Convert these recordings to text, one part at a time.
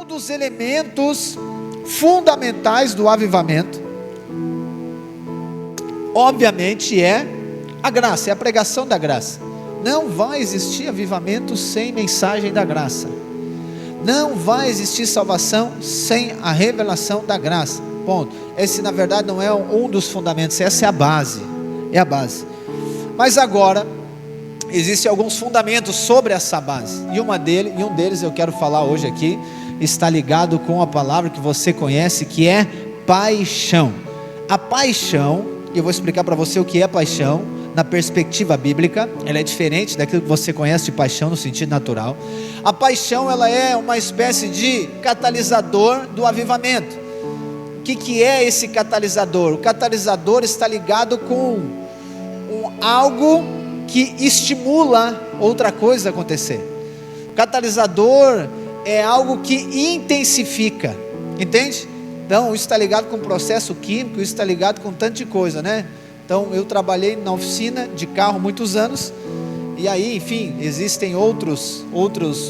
dos elementos fundamentais do avivamento, obviamente, é a graça, é a pregação da graça. Não vai existir avivamento sem mensagem da graça. Não vai existir salvação sem a revelação da graça. Ponto. Esse, na verdade, não é um dos fundamentos, essa é a base. É a base. Mas agora, existem alguns fundamentos sobre essa base. E um deles eu quero falar hoje aqui, está ligado com a palavra que você conhece, que é paixão. A paixão, eu vou explicar para você o que é paixão, na perspectiva bíblica. Ela é diferente daquilo que você conhece de paixão no sentido natural. A paixão, ela é uma espécie de catalisador do avivamento. O que é esse catalisador? O catalisador está ligado com algo que estimula outra coisa a acontecer. O catalisador é algo que intensifica, entende? Então isso está ligado com o processo químico, isso está ligado com tanta coisa, né? Então eu trabalhei na oficina de carro muitos anos, e aí, enfim, existem outros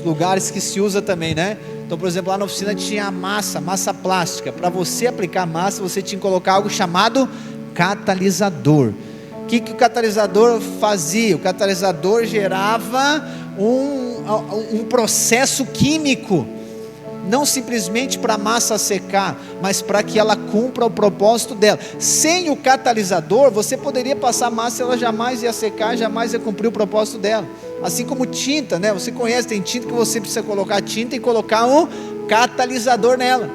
lugares que se usa também, né? Então, por exemplo, lá na oficina tinha a massa plástica. Para você aplicar massa, você tinha que colocar algo chamado catalisador. O que o catalisador fazia? O catalisador gerava um processo químico, não simplesmente para a massa secar, mas para que ela cumpra o propósito dela. Sem o catalisador, você poderia passar a massa, ela jamais ia secar, jamais ia cumprir o propósito dela. Assim como tinta, né? Você conhece, tem tinta que você precisa colocar tinta e colocar um catalisador nela.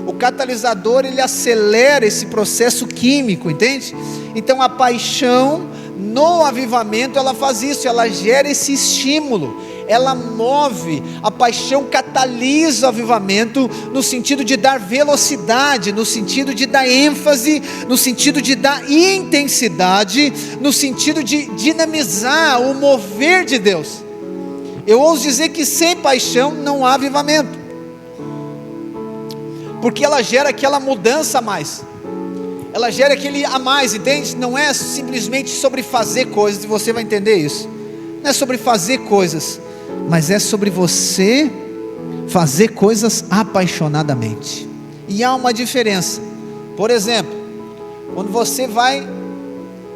O catalisador, ele acelera esse processo químico, entende? Então a paixão no avivamento, ela faz isso, ela gera esse estímulo, ela move, a paixão catalisa o avivamento, no sentido de dar velocidade, no sentido de dar ênfase, no sentido de dar intensidade, no sentido de dinamizar o mover de Deus. Eu ouso dizer que sem paixão não há avivamento, porque ela gera aquela mudança a mais, ela gera aquele a mais, entende? Não é simplesmente sobre fazer coisas, e você vai entender isso. Não é sobre fazer coisas, mas é sobre você fazer coisas apaixonadamente. E há uma diferença. Por exemplo, quando você vai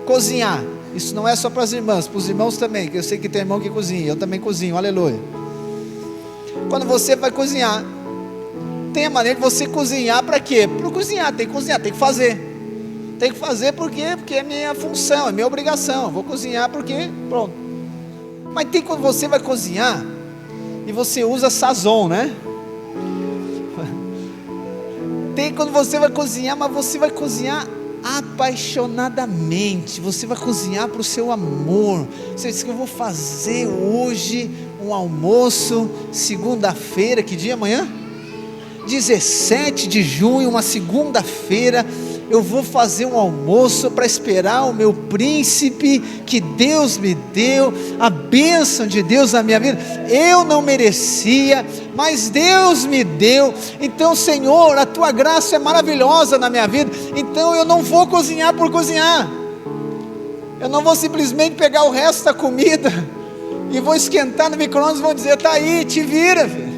cozinhar, isso não é só para as irmãs, para os irmãos também, que eu sei que tem irmão que cozinha, eu também cozinho, aleluia. Quando você vai cozinhar, tem a maneira de você cozinhar para quê? Para cozinhar, tem que fazer. Tem que fazer porque é minha função, é minha obrigação. Eu vou cozinhar porque, pronto. Mas tem quando você vai cozinhar e você usa sazon, né? Tem quando você vai cozinhar, mas você vai cozinhar apaixonadamente. Você vai cozinhar para o seu amor. Você diz que eu vou fazer hoje um almoço, segunda-feira, que dia amanhã? 17 de junho, uma segunda-feira. Eu vou fazer um almoço para esperar o meu príncipe que Deus me deu, a bênção de Deus na minha vida. Eu não merecia, mas Deus me deu. Então, Senhor, a tua graça é maravilhosa na minha vida. Então eu não vou cozinhar por cozinhar. Eu não vou simplesmente pegar o resto da comida e vou esquentar no micro-ondas e vou dizer, tá aí, te vira, filho.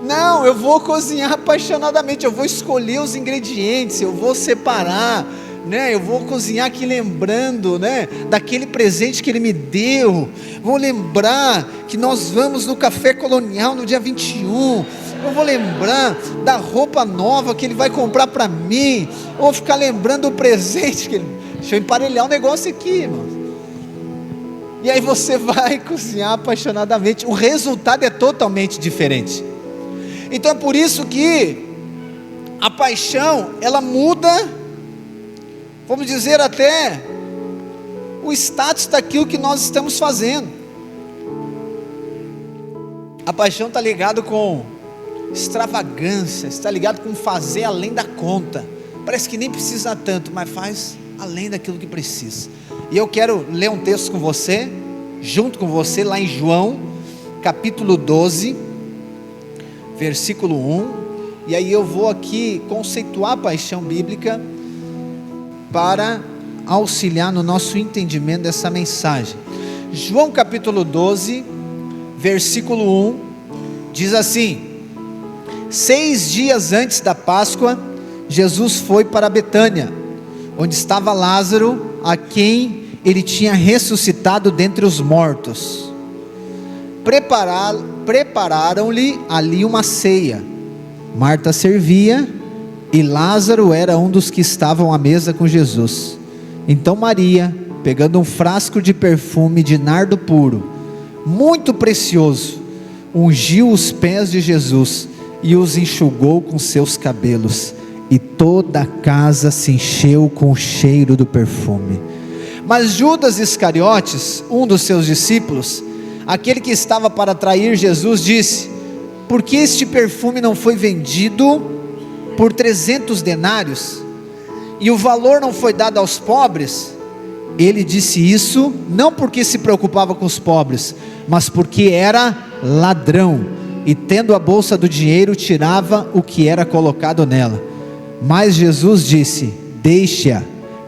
Não, eu vou cozinhar apaixonadamente, eu vou escolher os ingredientes, eu vou separar, né? Eu vou cozinhar aqui lembrando, né, daquele presente que Ele me deu. Vou lembrar que nós vamos no Café Colonial no dia 21. Eu vou lembrar da roupa nova que Ele vai comprar para mim. Eu vou ficar lembrando do presente que Ele... Deixa eu emparelhar um negócio aqui, irmão. E aí você vai cozinhar apaixonadamente. O resultado é totalmente diferente. Então é por isso que a paixão, ela muda, vamos dizer até, o status daquilo que nós estamos fazendo. A paixão está ligado com extravagância, está ligado com fazer além da conta. Parece que nem precisa tanto, mas faz além daquilo que precisa. E eu quero ler um texto com você, junto com você, lá em João, capítulo 12, versículo 1, e aí eu vou aqui conceituar a paixão bíblica para auxiliar no nosso entendimento dessa mensagem. João capítulo 12, versículo 1, diz assim: 6 dias antes da Páscoa, Jesus foi para Betânia, onde estava Lázaro, a quem ele tinha ressuscitado dentre os mortos. Prepararam-lhe ali uma ceia. Marta servia e Lázaro era um dos que estavam à mesa com Jesus. Então Maria, pegando um frasco de perfume de nardo puro, muito precioso, ungiu os pés de Jesus e os enxugou com seus cabelos, e toda a casa se encheu com o cheiro do perfume. Mas Judas Iscariotes, um dos seus discípulos, aquele que estava para trair Jesus, disse: por que este perfume não foi vendido por 300 denários, e o valor não foi dado aos pobres? Ele disse isso, não porque se preocupava com os pobres, mas porque era ladrão, e tendo a bolsa do dinheiro, tirava o que era colocado nela. Mas Jesus disse: deixe-a,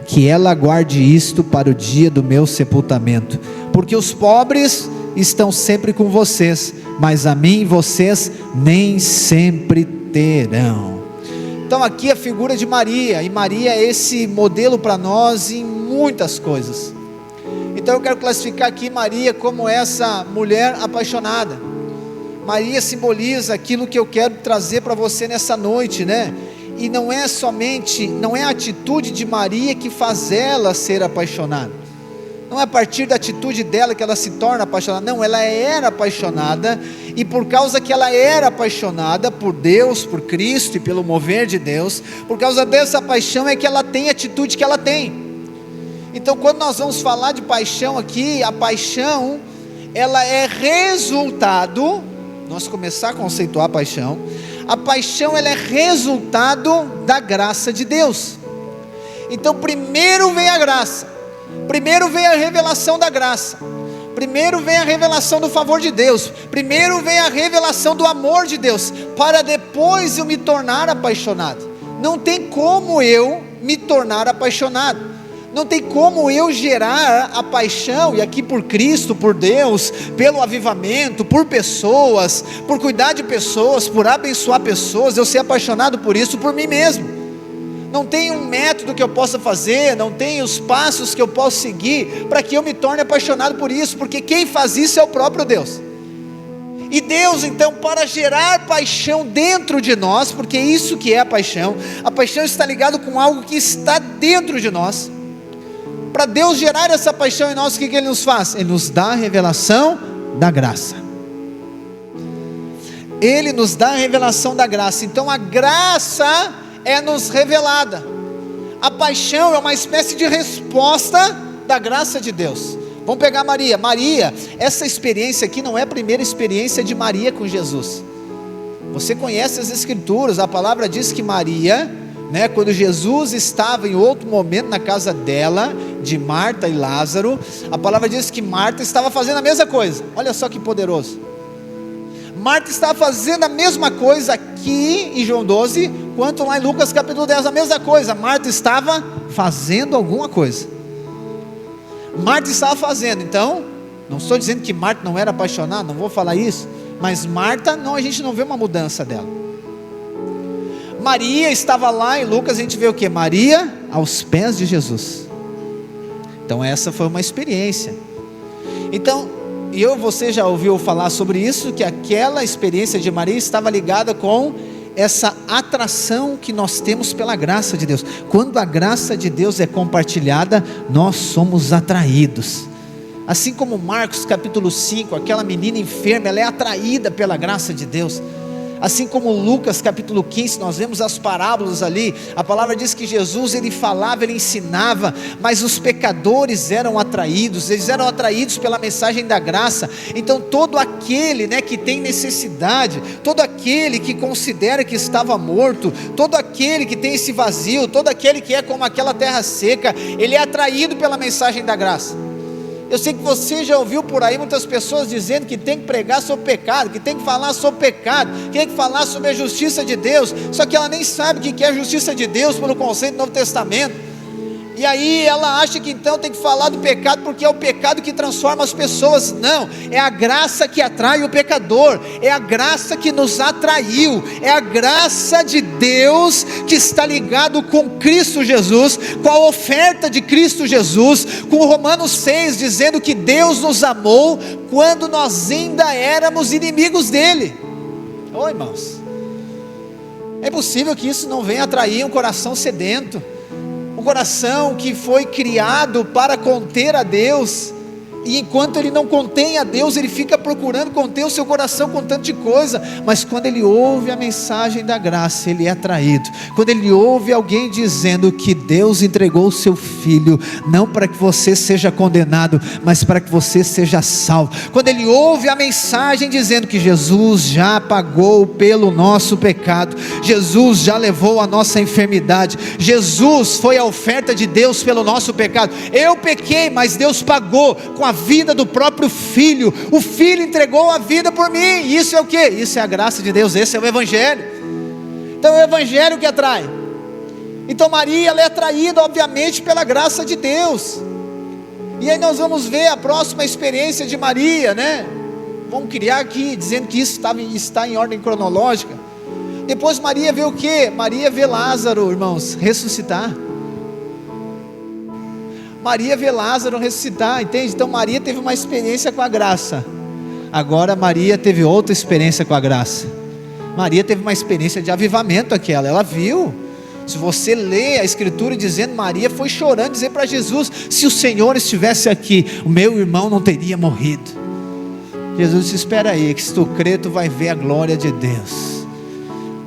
que ela guarde isto para o dia do meu sepultamento, porque os pobres estão sempre com vocês, mas a mim vocês nem sempre terão. Então aqui a figura de Maria, e Maria é esse modelo para nós em muitas coisas. Então eu quero classificar aqui Maria como essa mulher apaixonada. Maria simboliza aquilo que eu quero trazer para você nessa noite, né? E não é a atitude de Maria que faz ela ser apaixonada. Não é a partir da atitude dela que ela se torna apaixonada. Não, ela era apaixonada, e por causa que ela era apaixonada por Deus, por Cristo e pelo mover de Deus, por causa dessa paixão é que ela tem a atitude que ela tem. Então quando nós vamos falar de paixão aqui, a paixão, ela é resultado, nós começar a conceituar a paixão ela é resultado da graça de Deus. Então primeiro vem a graça, primeiro vem a revelação da graça, primeiro vem a revelação do favor de Deus, primeiro vem a revelação do amor de Deus, para depois eu me tornar apaixonado. Não tem como eu me tornar apaixonado, não tem como eu gerar a paixão, e aqui por Cristo, por Deus, pelo avivamento, por pessoas, por cuidar de pessoas, por abençoar pessoas, eu ser apaixonado por isso, por mim mesmo. Não tem um método que eu possa fazer, não tem os passos que eu posso seguir para que eu me torne apaixonado por isso, porque quem faz isso é o próprio Deus. E Deus então, para gerar paixão dentro de nós, porque é isso que é a paixão está ligado com algo que está dentro de nós. Para Deus gerar essa paixão em nós, o que Ele nos faz? Ele nos dá a revelação da graça. Ele nos dá a revelação da graça. Então a graça é nos revelada. A paixão é uma espécie de resposta da graça de Deus. Vamos pegar Maria. Maria, essa experiência aqui não é a primeira experiência de Maria com Jesus. Você conhece as escrituras, a palavra diz que Maria, quando Jesus estava em outro momento na casa dela, de Marta e Lázaro, a palavra diz que Marta estava fazendo a mesma coisa. Olha só que poderoso. Marta estava fazendo a mesma coisa aqui em João 12, quanto lá em Lucas capítulo 10, a mesma coisa. Marta estava fazendo alguma coisa. Marta estava fazendo. Então, não estou dizendo que Marta não era apaixonada, não vou falar isso, mas Marta, não, a gente não vê uma mudança dela. Maria estava lá, em Lucas a gente vê o que? Maria aos pés de Jesus. Então essa foi uma experiência. Então, você já ouviu falar sobre isso, que aquela experiência de Maria estava ligada com essa atração que nós temos pela graça de Deus. Quando a graça de Deus é compartilhada, nós somos atraídos. Assim como Marcos capítulo 5, aquela menina enferma, ela é atraída pela graça de Deus. Assim como Lucas capítulo 15, nós vemos as parábolas ali, a palavra diz que Jesus, ele falava, ele ensinava, mas os pecadores eram atraídos, eles eram atraídos pela mensagem da graça. Então todo aquele que tem necessidade, todo aquele que considera que estava morto, todo aquele que tem esse vazio, todo aquele que é como aquela terra seca, ele é atraído pela mensagem da graça. Eu sei que você já ouviu por aí muitas pessoas dizendo que tem que pregar sobre pecado, que tem que falar sobre pecado, que tem que falar sobre a justiça de Deus, só que ela nem sabe o que é a justiça de Deus pelo conceito do Novo Testamento. E aí ela acha que então tem que falar do pecado, porque é o pecado que transforma as pessoas. Não, é a graça que atrai o pecador, é a graça que nos atraiu, é a graça de Deus que está ligado com Cristo Jesus, com a oferta de Cristo Jesus, com Romanos 6 dizendo que Deus nos amou quando nós ainda éramos inimigos dele. Oi, irmãos, é possível que isso não venha atrair um coração sedento, um coração que foi criado para conter a Deus, e enquanto ele não contém a Deus, ele fica procurando conter o seu coração com tanto de coisa, mas quando ele ouve a mensagem da graça, ele é atraído. Quando ele ouve alguém dizendo que Deus entregou o seu Filho, não para que você seja condenado, mas para que você seja salvo. Quando ele ouve a mensagem dizendo que Jesus já pagou pelo nosso pecado, Jesus já levou a nossa enfermidade, Jesus foi a oferta de Deus pelo nosso pecado. Eu pequei, mas Deus pagou com a vida do próprio Filho. O Filho entregou a vida por mim. Isso é o que? Isso é a graça de Deus, esse é o Evangelho. Então é o Evangelho que atrai. Então Maria, ela é atraída obviamente pela graça de Deus. E aí nós vamos ver a próxima experiência de Maria, né? Vamos criar aqui, dizendo que isso está em ordem cronológica. Depois Maria vê o que? Maria vê Lázaro, irmãos, ressuscitar. Maria vê Lázaro ressuscitar, entende? Então Maria teve uma experiência com a graça. Agora Maria teve outra experiência com a graça. Maria teve uma experiência de avivamento aquela, ela viu. Se você lê a escritura dizendo, Maria foi chorando, dizer para Jesus, se o Senhor estivesse aqui, o meu irmão não teria morrido. Jesus disse, espera aí, que se tu crer, tu vai ver a glória de Deus.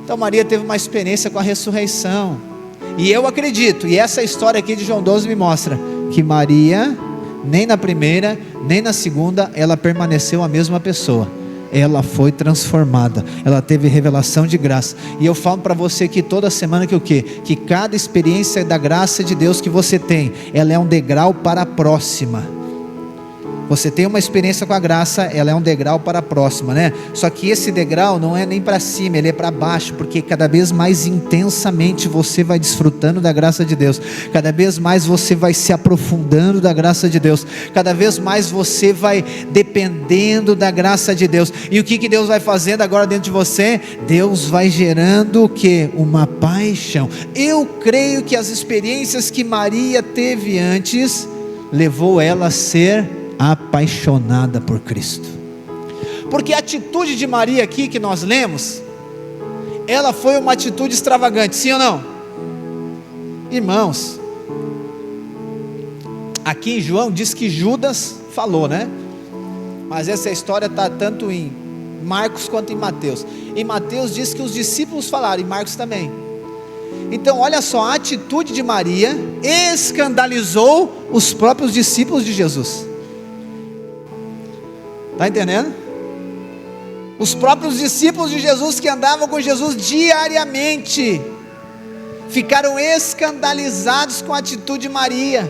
Então Maria teve uma experiência com a ressurreição. E eu acredito, e essa história aqui de João 12 me mostra, que Maria, nem na primeira, nem na segunda, ela permaneceu a mesma pessoa. Ela foi transformada, ela teve revelação de graça. E eu falo para você que toda semana que o quê? Que cada experiência da graça de Deus que você tem, ela é um degrau para a próxima. Você tem uma experiência com a graça, ela é um degrau para a próxima, né? Só que esse degrau não é nem para cima, ele é para baixo, porque cada vez mais intensamente você vai desfrutando da graça de Deus, cada vez mais você vai se aprofundando da graça de Deus, cada vez mais você vai dependendo da graça de Deus. E o que Deus vai fazendo agora dentro de você? Deus vai gerando o que? Uma paixão. Eu creio que as experiências que Maria teve antes, levou ela a ser apaixonada por Cristo. Porque a atitude de Maria aqui que nós lemos, ela foi uma atitude extravagante, sim ou não? Irmãos, aqui em João diz que Judas falou, né? Mas essa história está tanto em Marcos quanto em Mateus. Em Mateus diz que os discípulos falaram, em Marcos também. Então olha só, a atitude de Maria escandalizou os próprios discípulos de Jesus. Está entendendo? Os próprios discípulos de Jesus que andavam com Jesus diariamente ficaram escandalizados com a atitude de Maria.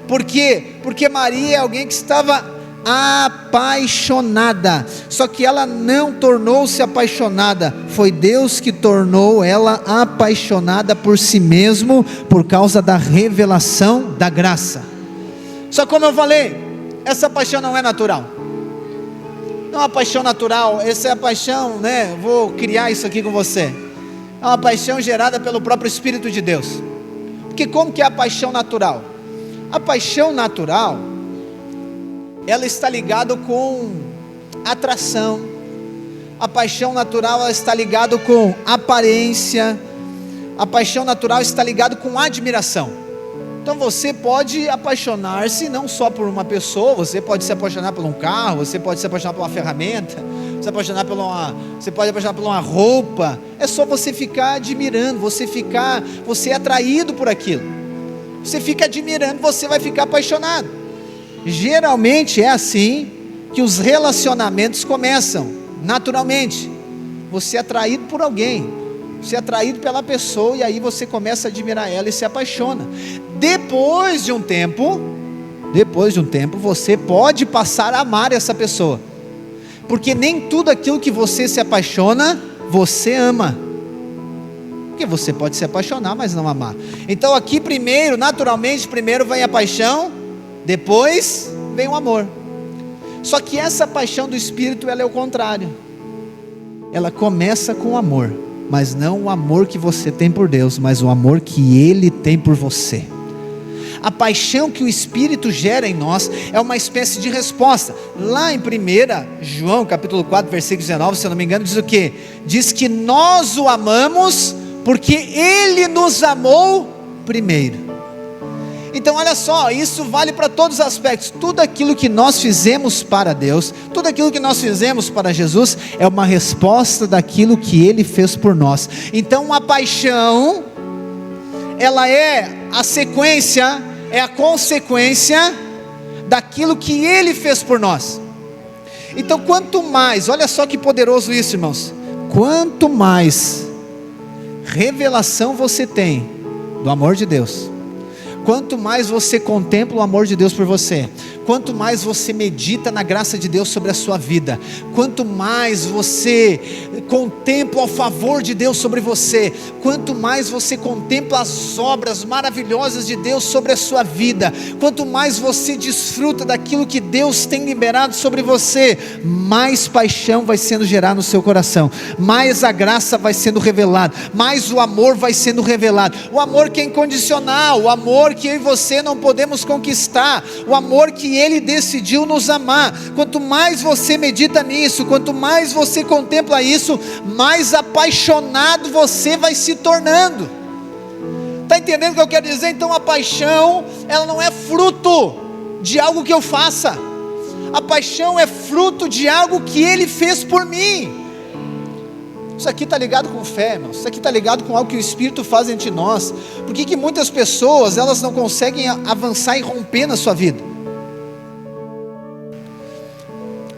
Por quê? Porque Maria é alguém que estava apaixonada, só que ela não tornou-se apaixonada, foi Deus que tornou ela apaixonada por si mesmo, por causa da revelação da graça. Só como eu falei, essa paixão não é natural. Não é uma paixão natural, essa é a paixão, né? Vou criar isso aqui com você. É uma paixão gerada pelo próprio Espírito de Deus. Porque como que é a paixão natural? A paixão natural, ela está ligada com atração. A paixão natural, ela está ligada com aparência. A paixão natural está ligada com admiração. Então você pode apaixonar-se não só por uma pessoa, você pode se apaixonar por um carro, você pode se apaixonar por uma ferramenta, você pode apaixonar por uma roupa. É só você ficar admirando, você é atraído por aquilo. Você fica admirando, você vai ficar apaixonado. Geralmente é assim que os relacionamentos começam, naturalmente. Você é atraído por alguém, você é atraído pela pessoa, e aí você começa a admirar ela e se apaixona. Depois de um tempo, você pode passar a amar essa pessoa, porque nem tudo aquilo que você se apaixona, você ama. Porque você pode se apaixonar, mas não amar. Então aqui primeiro, naturalmente, primeiro vem a paixão, depois vem o amor. Só que essa paixão do Espírito, ela é o contrário. Ela começa com o amor, mas não o amor que você tem por Deus, mas o amor que Ele tem por você. A paixão que o Espírito gera em nós é uma espécie de resposta. Lá em 1 João capítulo 4 versículo 19, se eu não me engano, diz o quê? Diz que nós o amamos porque Ele nos amou primeiro. Então olha só, isso vale para todos os aspectos. Tudo aquilo que nós fizemos para Deus, tudo aquilo que nós fizemos para Jesus, é uma resposta daquilo que Ele fez por nós. Então a paixão, ela é a sequência, é a consequência daquilo que Ele fez por nós. Então quanto mais, olha só que poderoso isso, irmãos, quanto mais revelação você tem do amor de Deus, quanto mais você contempla o amor de Deus por você, quanto mais você medita na graça de Deus sobre a sua vida, quanto mais você contempla o favor de Deus sobre você, quanto mais você contempla as obras maravilhosas de Deus sobre a sua vida, quanto mais você desfruta daquilo que Deus tem liberado sobre você, mais paixão vai sendo gerada no seu coração, mais a graça vai sendo revelada, mais o amor vai sendo revelado. O amor que é incondicional, o amor que eu e você não podemos conquistar, o amor que Ele decidiu nos amar. Quanto mais você medita nisso, quanto mais você contempla isso, mais apaixonado você vai se tornando. Está entendendo o que eu quero dizer? Então a paixão, ela não é fruto de algo que eu faça, a paixão é fruto de algo que Ele fez por mim. Isso aqui está ligado com fé, irmãos. Isso aqui está ligado com algo que o Espírito faz entre nós. Por que muitas pessoas, elas não conseguem avançar e romper na sua vida?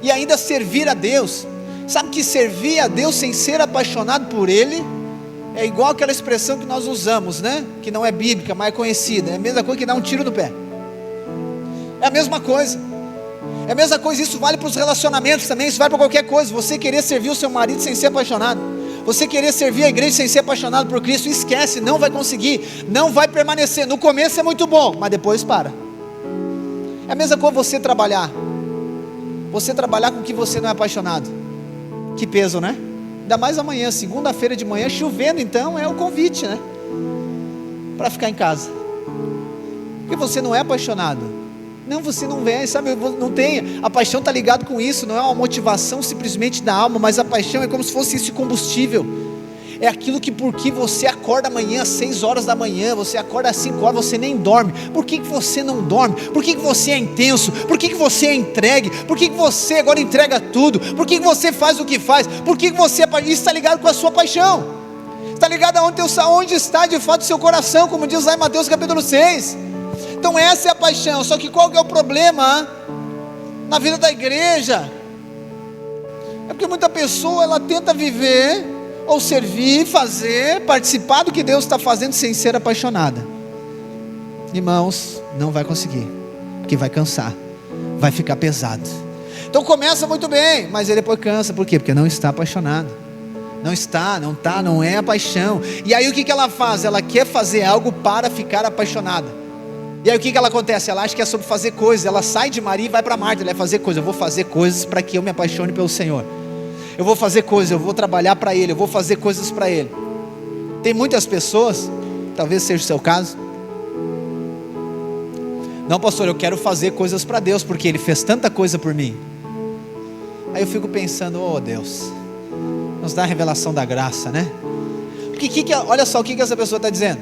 E ainda servir a Deus. Sabe que servir a Deus sem ser apaixonado por Ele é igual aquela expressão que nós usamos, né? Que não é bíblica, mas é conhecida. É a mesma coisa que dar um tiro no pé. É a mesma coisa. É a mesma coisa, isso vale para os relacionamentos também, isso vale para qualquer coisa. Você querer servir o seu marido sem ser apaixonado, você querer servir a igreja sem ser apaixonado por Cristo, esquece, não vai conseguir, não vai permanecer. No começo é muito bom, mas depois para. É a mesma coisa você trabalhar com o que você não é apaixonado. Que peso, né? Ainda mais amanhã, segunda-feira de manhã, chovendo, então é o convite, né? Para ficar em casa, porque você não é apaixonado. Não, você não vem, sabe, não tem, a paixão está ligado com isso, não é uma motivação simplesmente da alma, mas a paixão é como se fosse esse combustível, é aquilo que porque você acorda amanhã às 6 horas da manhã, você acorda às 5 horas, você nem dorme. Por que você não dorme? Por que você é intenso? Por que você é entregue? Por que você agora entrega tudo? Por que você faz o que faz? Por que você, isso está ligado com a sua paixão, está ligado aonde está de fato o seu coração, como diz lá em Mateus capítulo 6, então essa é a paixão. Só que qual que é o problema na vida da igreja? É porque muita pessoa, ela tenta viver, ou servir, fazer, participar do que Deus está fazendo sem ser apaixonada. Irmãos, não vai conseguir, porque vai cansar, vai ficar pesado. Então começa muito bem, mas ele depois cansa. Por quê? Porque não está apaixonado. Não é a paixão. E aí o que ela faz? Ela quer fazer algo para ficar apaixonada. E aí o que ela acontece? Ela acha que é sobre fazer coisas. Ela sai de Maria e vai para Marta. Ela vai fazer coisas. Eu vou fazer coisas para que eu me apaixone pelo Senhor. Eu vou fazer coisas, eu vou trabalhar para Ele, eu vou fazer coisas para Ele. Tem muitas pessoas, talvez seja o seu caso. Não, pastor, eu quero fazer coisas para Deus, porque Ele fez tanta coisa por mim. Aí eu fico pensando, oh Deus, nos dá a revelação da graça, né? Olha só o que essa pessoa está dizendo.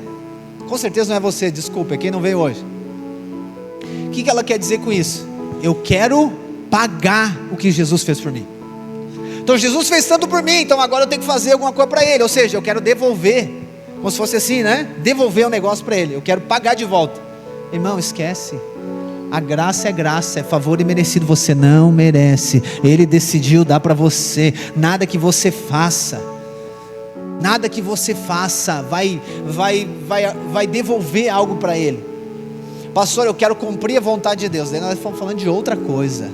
Com certeza não é você, desculpa, é quem não veio hoje. O que ela quer dizer com isso? Eu quero pagar o que Jesus fez por mim. Então Jesus fez tanto por mim, então agora eu tenho que fazer alguma coisa para Ele. Ou seja, eu quero devolver, como se fosse assim, né? Devolver o negócio para Ele, eu quero pagar de volta. Irmão, esquece. A graça é favor imerecido. Você não merece, Ele decidiu dar para você. Nada que você faça vai devolver algo para Ele. Pastor, eu quero cumprir a vontade de Deus. Daí nós estamos falando de outra coisa.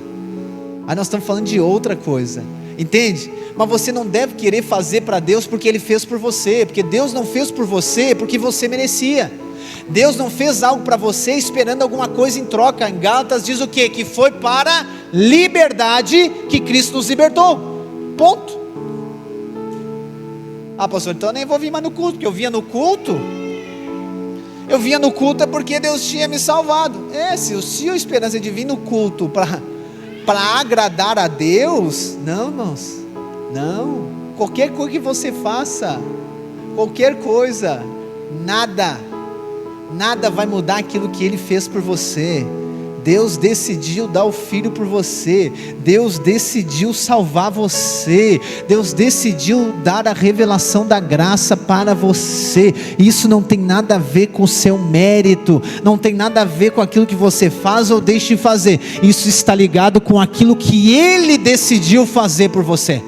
entende? Mas você não deve querer fazer para Deus porque Ele fez por você, porque Deus não fez por você porque você merecia. Deus não fez algo para você esperando alguma coisa em troca. Em Gálatas diz o quê? Que foi para liberdade que Cristo nos libertou, ponto. Ah, pastor, então eu nem vou vir mais no culto, porque eu vinha no culto é porque Deus tinha me salvado. Se a esperança de vir no culto para agradar a Deus, não, irmãos, não. Qualquer coisa que você faça, qualquer coisa, nada vai mudar aquilo que Ele fez por você. Deus decidiu dar o Filho por você, Deus decidiu salvar você, Deus decidiu dar a revelação da graça para você. Isso não tem nada a ver com o seu mérito, não tem nada a ver com aquilo que você faz ou deixa de fazer. Isso está ligado com aquilo que Ele decidiu fazer por você.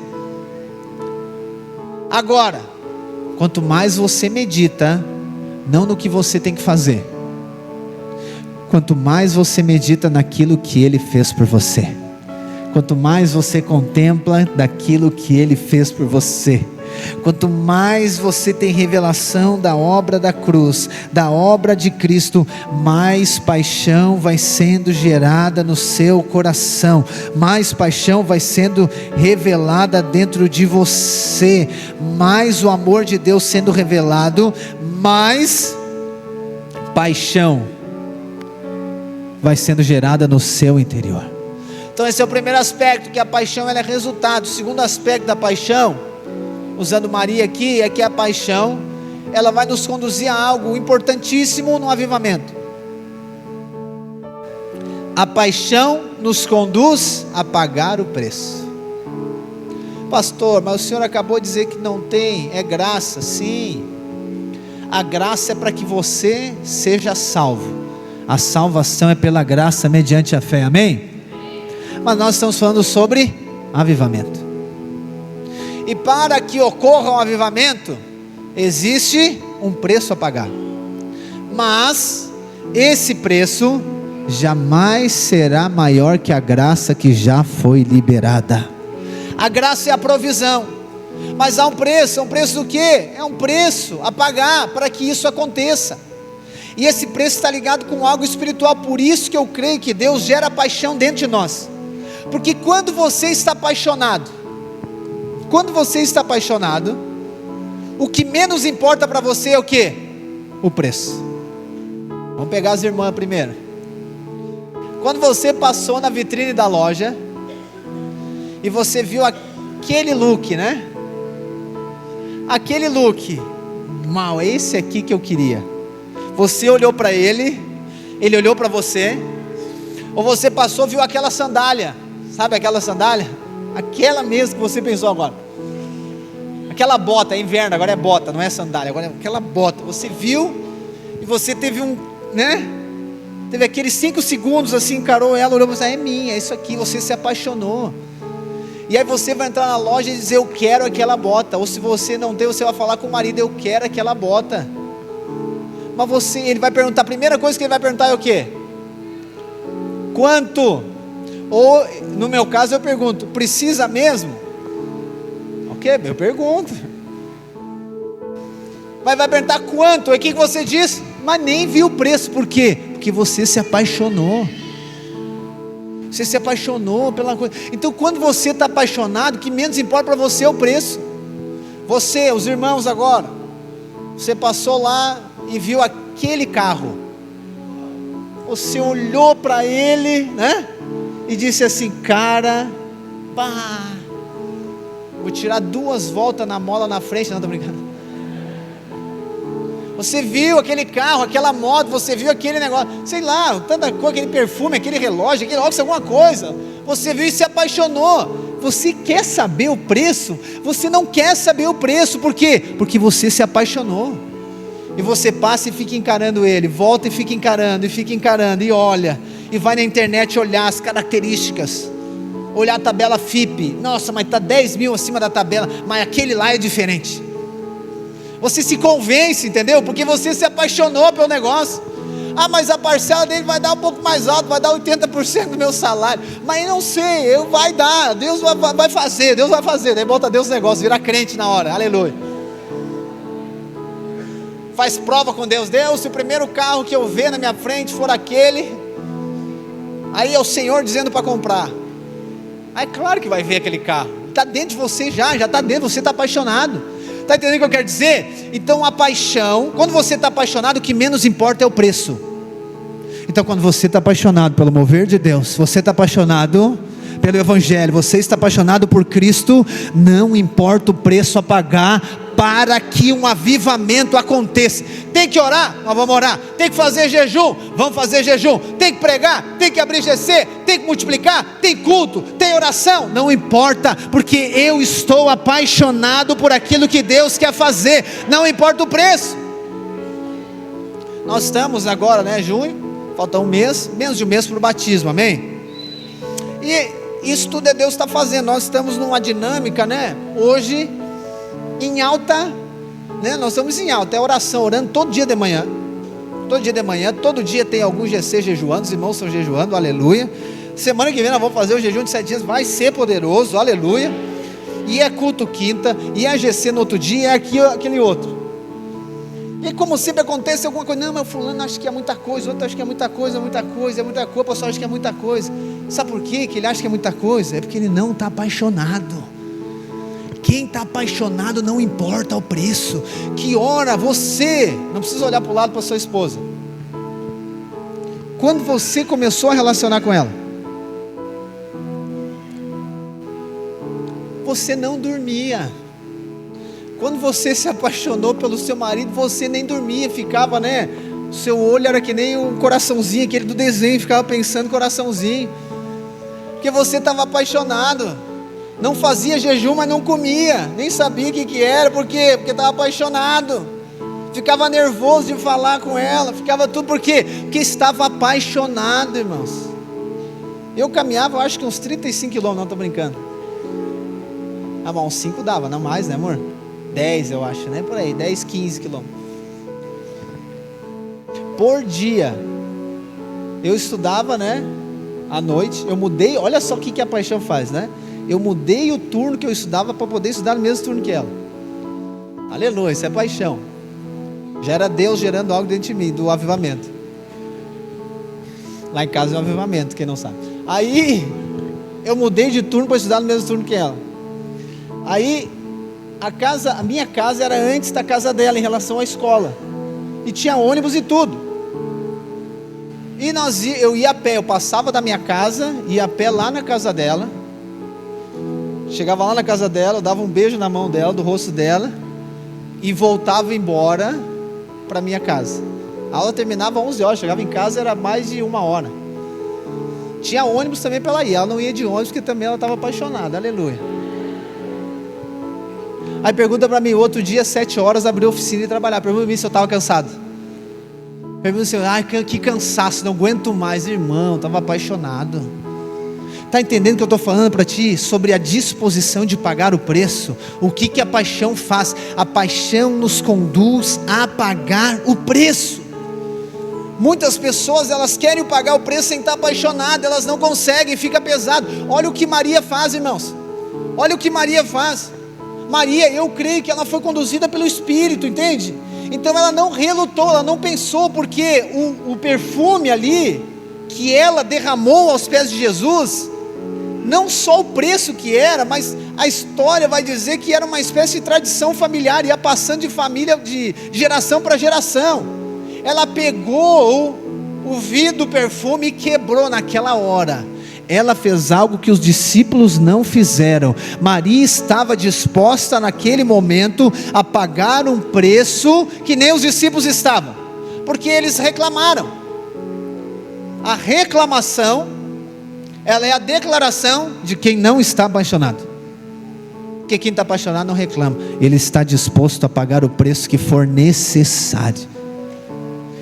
Agora, quanto mais você medita, não no que você tem que fazer, quanto mais você medita naquilo que Ele fez por você, quanto mais você contempla daquilo que Ele fez por você, quanto mais você tem revelação da obra da cruz, da obra de Cristo, mais paixão vai sendo gerada no seu coração, mais paixão vai sendo revelada dentro de você, mais o amor de Deus sendo revelado, mais paixão vai sendo gerada no seu interior. Então esse é o primeiro aspecto, que a paixão ela é resultado. O segundo aspecto da paixão, usando Maria aqui, é que a paixão ela vai nos conduzir a algo importantíssimo no avivamento. A paixão nos conduz a pagar o preço. Pastor, mas o senhor acabou de dizer que não tem, é graça. Sim, a graça é para que você seja salvo. A salvação é pela graça mediante a fé, amém? Mas nós estamos falando sobre avivamento. E para que ocorra um avivamento, existe um preço a pagar. Mas esse preço jamais será maior que a graça que já foi liberada. A graça é a provisão, mas há um preço do quê? É um preço a pagar para que isso aconteça. E esse preço está ligado com algo espiritual. Por isso que eu creio que Deus gera paixão dentro de nós. Porque quando você está apaixonado, o que menos importa para você é o quê? O preço. Vamos pegar as irmãs primeiro. Quando você passou na vitrine da loja e você viu aquele look, né? Aquele look, é esse aqui que eu queria. Você olhou para ele, ele olhou para você, ou você passou e viu aquela sandália, sabe aquela sandália? Aquela mesmo que você pensou agora, aquela bota, é inverno, agora é bota, não é sandália, agora é aquela bota, você viu, e você teve teve aqueles 5 segundos assim, encarou ela, olhou para você, é minha, é isso aqui, você se apaixonou, e aí você vai entrar na loja e dizer, eu quero aquela bota, ou se você não tem, você vai falar com o marido, eu quero aquela bota. Mas ele vai perguntar, a primeira coisa que ele vai perguntar é o quê? Quanto? Ou, no meu caso eu pergunto, precisa mesmo? Ok, eu pergunto. Mas vai perguntar quanto? E o que você diz? Mas nem viu o preço, por quê? Porque você se apaixonou. Você se apaixonou pela coisa. Então quando você está apaixonado, o que menos importa para você é o preço. Você, os irmãos agora, você passou lá e viu aquele carro, você olhou para ele, né? E disse assim, cara, vou tirar 2 voltas na mola na frente, não, estou brincando. Você viu aquele carro, aquela moto, você viu aquele negócio, sei lá, tanta coisa, aquele perfume, aquele relógio, aquele óculos, alguma coisa, você viu e se apaixonou. Você quer saber o preço? Você não quer saber o preço, por quê? Porque você se apaixonou. E você passa e fica encarando ele, volta e fica encarando, e olha, e vai na internet olhar as características, olhar a tabela FIPE, nossa, mas está 10 mil acima da tabela, mas aquele lá é diferente. Você se convence, entendeu? Porque você se apaixonou pelo negócio. Mas a parcela dele vai dar um pouco mais alto, vai dar 80% do meu salário. Mas não sei, vai dar, Deus vai fazer, Deus vai fazer. Daí bota Deus no negócio, vira crente na hora, aleluia. Faz prova com Deus. Deus, se o primeiro carro que eu ver na minha frente for aquele, aí é o Senhor dizendo para comprar. Aí claro que vai ver aquele carro, está dentro de você já está dentro, você está apaixonado. Está entendendo o que eu quero dizer? Então a paixão, quando você está apaixonado, o que menos importa é o preço. Então quando você está apaixonado pelo mover de Deus, você está apaixonado pelo Evangelho, você está apaixonado por Cristo, não importa o preço a pagar para que um avivamento aconteça. Tem que orar? Nós vamos orar. Tem que fazer jejum? Vamos fazer jejum. Tem que pregar? Tem que abrir GC? Tem que multiplicar? Tem culto? Tem oração? Não importa, porque eu estou apaixonado por aquilo que Deus quer fazer, não importa o preço. Nós estamos agora, junho, falta um mês, menos de um mês para o batismo, amém? E isso tudo Deus está fazendo. Nós estamos numa dinâmica, hoje, em alta, nós estamos em alta, é oração, orando todo dia de manhã, todo dia tem algum GC jejuando, os irmãos estão jejuando, aleluia. Semana que vem nós vamos fazer o jejum de 7 dias, vai ser poderoso, aleluia. E é culto quinta, e é GC no outro dia, é aquele outro. E como sempre acontece alguma coisa, não, mas o fulano acha que é muita coisa, o outro acha que é muita coisa, o pastor acha que é muita coisa. Sabe por quê que ele acha que é muita coisa? É porque ele não está apaixonado. Quem está apaixonado não importa o preço. Que hora você, não precisa olhar para o lado para sua esposa, quando você começou a relacionar com ela, você não dormia. Quando você se apaixonou pelo seu marido, você nem dormia, ficava, o seu olho era que nem um coraçãozinho, aquele do desenho, ficava pensando coraçãozinho, porque você estava apaixonado. Não fazia jejum, mas não comia, nem sabia o que era, por quê? Porque estava apaixonado, ficava nervoso de falar com ela, ficava tudo, por quê? Porque estava apaixonado, irmãos. Eu caminhava, eu acho que uns 35 quilômetros, não estou brincando, mas uns 5 dava, não mais, amor? 10 eu acho, por aí, 10, 15 quilômetros, por dia. Eu estudava, à noite, eu mudei, olha só o que a paixão faz, eu mudei o turno que eu estudava para poder estudar no mesmo turno que ela. Aleluia, isso é paixão. Já era Deus gerando algo dentro de mim, do avivamento. Lá em casa é um avivamento, quem não sabe. Aí, eu mudei de turno para estudar no mesmo turno que ela. Aí, a minha casa era antes da casa dela, em relação à escola. E tinha ônibus e tudo. E eu ia a pé, eu passava da minha casa, ia a pé lá na casa dela. Chegava lá na casa dela, eu dava um beijo na mão dela, do rosto dela, e voltava embora para minha casa. A aula terminava às 11 horas, chegava em casa, era mais de 1 hora. Tinha ônibus também para ela ir, ela não ia de ônibus, porque também ela estava apaixonada, aleluia. Aí pergunta para mim, outro dia, 7 horas, abriu a oficina e trabalhar. Pergunta para mim se eu estava cansado. Pergunta assim, que cansaço, não aguento mais, irmão, estava apaixonado. Está entendendo o que eu estou falando para ti? Sobre a disposição de pagar o preço. O que a paixão faz? A paixão nos conduz a pagar o preço. Muitas pessoas, elas querem pagar o preço sem estar apaixonadas, elas não conseguem, fica pesado. Olha o que Maria faz, irmãos. Olha o que Maria faz. Maria, eu creio que ela foi conduzida pelo Espírito, entende? Então ela não relutou, ela não pensou, porque o perfume ali, que ela derramou aos pés de Jesus, não só o preço que era, mas a história vai dizer que era uma espécie de tradição familiar, ia passando de família, de geração para geração. Ela pegou o vidro do perfume e quebrou naquela hora. Ela fez algo que os discípulos não fizeram. Maria estava disposta naquele momento a pagar um preço que nem os discípulos estavam, porque eles reclamaram. A reclamação, ela é a declaração de quem não está apaixonado. Porque quem está apaixonado não reclama, ele está disposto a pagar o preço que for necessário.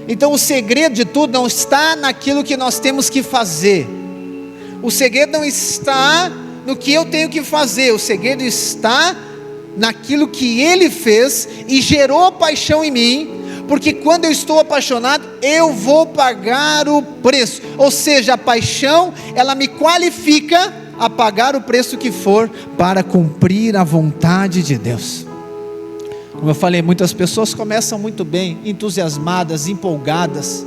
Então o segredo de tudo não está naquilo que nós temos que fazer. O segredo não está no que eu tenho que fazer. O segredo está naquilo que Ele fez e gerou paixão em mim, porque quando eu estou apaixonado, eu vou pagar o preço. Ou seja, a paixão, ela me qualifica a pagar o preço que for para cumprir a vontade de Deus. Como eu falei, muitas pessoas começam muito bem, entusiasmadas, empolgadas,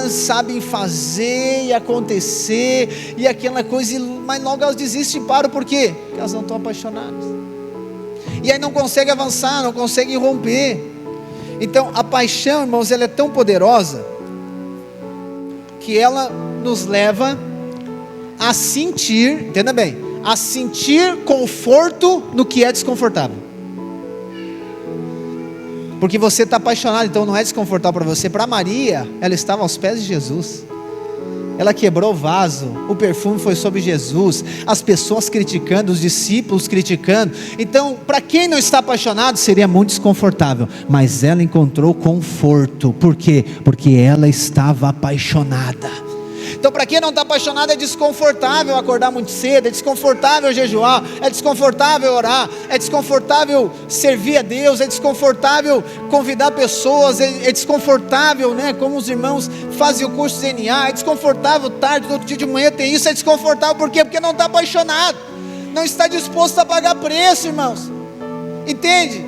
sabem fazer e acontecer, e aquela coisa, mas logo elas desistem e param. Por quê? Porque elas não estão apaixonadas, e aí não conseguem avançar, não conseguem romper. Então a paixão, irmãos, ela é tão poderosa, que ela nos leva a sentir, entenda bem, a sentir conforto no que é desconfortável. Porque você está apaixonado, então não é desconfortável para você. Para Maria, ela estava aos pés de Jesus, ela quebrou o vaso, o perfume foi sobre Jesus, as pessoas criticando, os discípulos criticando. Então, para quem não está apaixonado, seria muito desconfortável, mas ela encontrou conforto. Por quê? Porque ela estava apaixonada. Então, para quem não está apaixonado, é desconfortável acordar muito cedo, é desconfortável jejuar, é desconfortável orar, é desconfortável servir a Deus, é desconfortável convidar pessoas, é desconfortável, né? Como os irmãos fazem o curso de DNA, é desconfortável tarde, no outro dia de manhã tem isso, é desconfortável. Por quê? Porque não está apaixonado, não está disposto a pagar preço, irmãos, entende?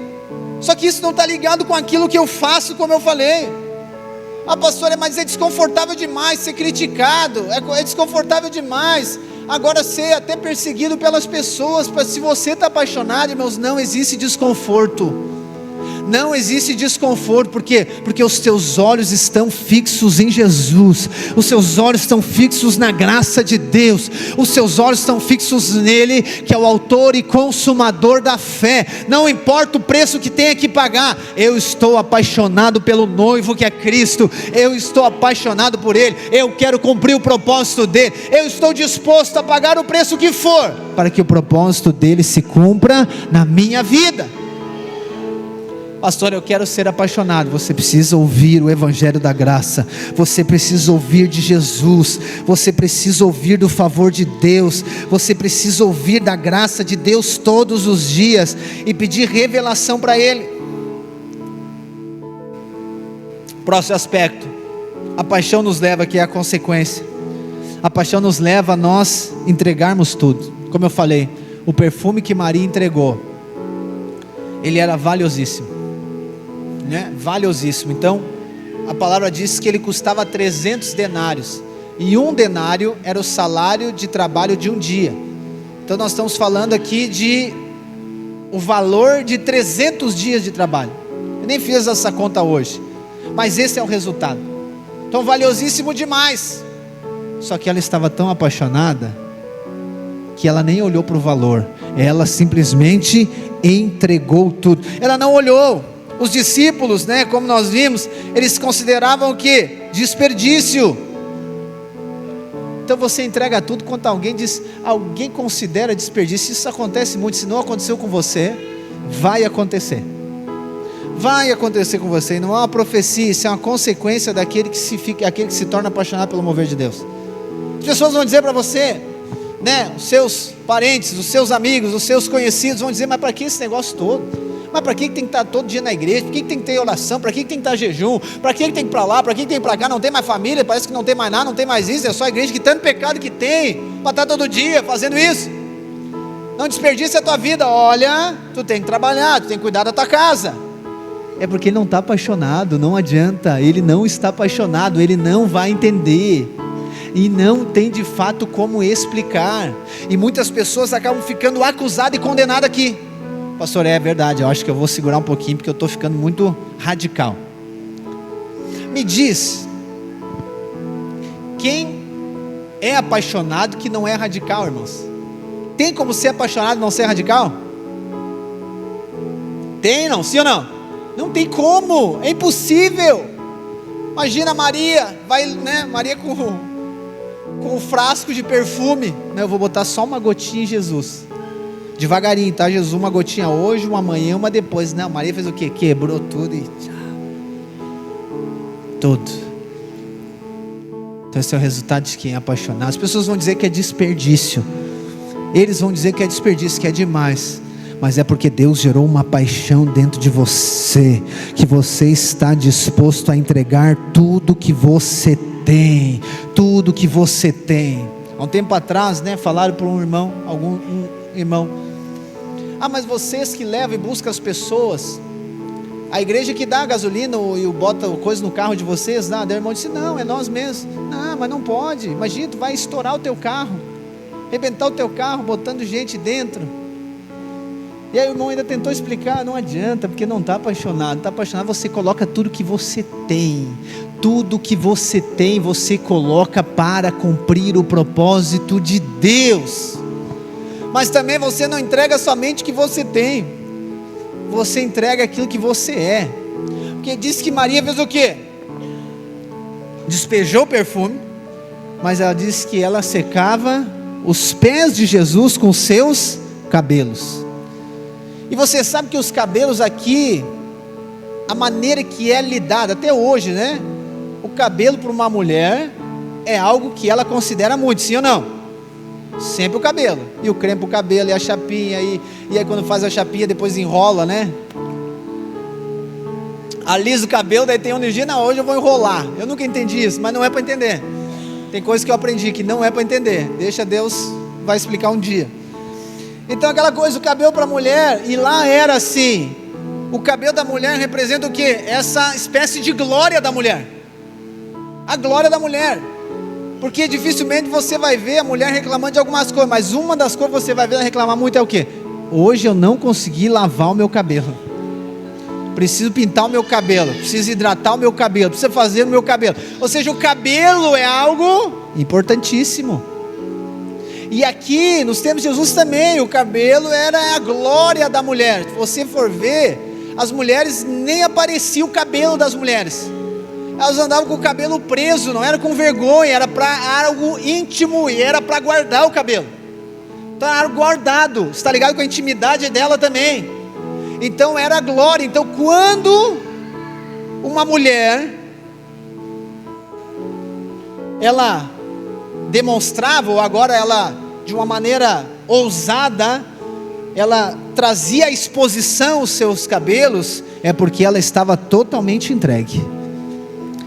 Só que isso não está ligado com aquilo que eu faço, como eu falei. Ah, pastor, mas é desconfortável demais ser criticado, é desconfortável demais agora ser até perseguido pelas pessoas. Se você está apaixonado, irmãos, não existe desconforto. Não existe desconforto. Por quê? Porque os teus olhos estão fixos em Jesus, os seus olhos estão fixos na graça de Deus, os seus olhos estão fixos nele, que é o autor e consumador da fé. Não importa o preço que tenha que pagar, eu estou apaixonado pelo noivo que é Cristo, eu estou apaixonado por ele, eu quero cumprir o propósito dele, eu estou disposto a pagar o preço que for, para que o propósito dele se cumpra na minha vida. Pastor, eu quero ser apaixonado. Você precisa ouvir o Evangelho da Graça, você precisa ouvir de Jesus, você precisa ouvir do favor de Deus, você precisa ouvir da graça de Deus todos os dias e pedir revelação para Ele. Próximo aspecto, a paixão nos leva, que é a consequência, a paixão nos leva a nós entregarmos tudo. Como eu falei, o perfume que Maria entregou, ele era valiosíssimo, né? Valiosíssimo. Então a palavra diz que ele custava 300 denários, e um denário era o salário de trabalho de um dia. Então nós estamos falando aqui de o valor de 300 dias de trabalho. Eu nem fiz essa conta hoje, mas esse é o resultado. Então valiosíssimo demais. Só que ela estava tão apaixonada que ela nem olhou para o valor, ela simplesmente entregou tudo. Ela não olhou. Os discípulos, né, como nós vimos, eles consideravam o quê? Desperdício. Então você entrega tudo. Quando alguém diz, alguém considera desperdício, isso acontece muito. Se não aconteceu com você, vai acontecer. Vai acontecer com você. E não é uma profecia, isso é uma consequência daquele aquele que se torna apaixonado pelo mover de Deus. As pessoas vão dizer para você, né, os seus parentes, os seus amigos, os seus conhecidos vão dizer, mas para que esse negócio todo? Mas para que tem que estar todo dia na igreja? Para que tem que ter oração? Para que tem que estar jejum? Para que tem que ir para lá? Para que tem que ir para cá? Não tem mais família, parece que não tem mais nada, não tem mais isso. É só a igreja, que tanto pecado que tem para estar todo dia fazendo isso. Não desperdice a tua vida. Olha, tu tem que trabalhar, tu tem que cuidar da tua casa. É porque ele não está apaixonado, não adianta. Ele não está apaixonado, ele não vai entender, e não tem de fato como explicar. E muitas pessoas acabam ficando acusadas e condenadas aqui. Pastor, é verdade, eu acho que eu vou segurar um pouquinho, porque eu estou ficando muito radical. Me diz, quem é apaixonado que não é radical, irmãos? Tem como ser apaixonado e não ser radical? Tem, não? Sim ou não? Não tem como, é impossível. Imagina Maria, vai, né, Maria com um frasco de perfume, né, eu vou botar só uma gotinha em Jesus, devagarinho, tá Jesus? Uma gotinha hoje, uma amanhã, uma depois. Não, Maria fez o quê? Quebrou tudo e tudo. Então esse é o resultado de quem é apaixonado. As pessoas vão dizer que é desperdício, eles vão dizer que é desperdício, que é demais, mas é porque Deus gerou uma paixão dentro de você, que você está disposto a entregar tudo que você tem, tudo que você tem. Há um tempo atrás, falaram para um irmão, mas vocês que levam e buscam as pessoas, a igreja que dá gasolina e bota coisa no carro de vocês, daí o irmão disse, não, é nós mesmos. Não, mas não pode, imagina, tu vai estourar o teu carro, arrebentar o teu carro, botando gente dentro. E aí o irmão ainda tentou explicar, não adianta, porque não está apaixonado, você coloca tudo que você tem, você coloca para cumprir o propósito de Deus. Mas também você não entrega somente o que você tem, você entrega aquilo que você é, porque diz que Maria fez o quê? Despejou o perfume, mas ela disse que ela secava os pés de Jesus com seus cabelos. E você sabe que os cabelos aqui, a maneira que é lidada até hoje, o cabelo para uma mulher é algo que ela considera muito, sim ou não? Sempre o cabelo, e o creme para o cabelo, e a chapinha, e aí quando faz a chapinha depois enrola, alisa o cabelo, daí tem energia, hoje eu vou enrolar. Eu nunca entendi isso, mas não é para entender. Tem coisas que eu aprendi que não é para entender, deixa Deus, vai explicar um dia. Então aquela coisa, o cabelo para a mulher, e lá era assim, o cabelo da mulher representa o quê? Essa espécie de glória da mulher, a glória da mulher, porque dificilmente você vai ver a mulher reclamando de algumas coisas, mas uma das coisas que você vai ver ela reclamar muito é o quê? Hoje eu não consegui lavar o meu cabelo, preciso pintar o meu cabelo, preciso hidratar o meu cabelo, preciso fazer o meu cabelo. Ou seja, o cabelo é algo importantíssimo. E aqui, nos tempos de Jesus também, o cabelo era a glória da mulher. Se você for ver, as mulheres, nem aparecia o cabelo das mulheres, elas andavam com o cabelo preso, não era com vergonha, era para algo íntimo, e era para guardar o cabelo, então era guardado, está ligado com a intimidade dela também, então era a glória. Então quando uma mulher, ela demonstrava, ou agora ela, de uma maneira ousada, ela trazia à exposição os seus cabelos, é porque ela estava totalmente entregue.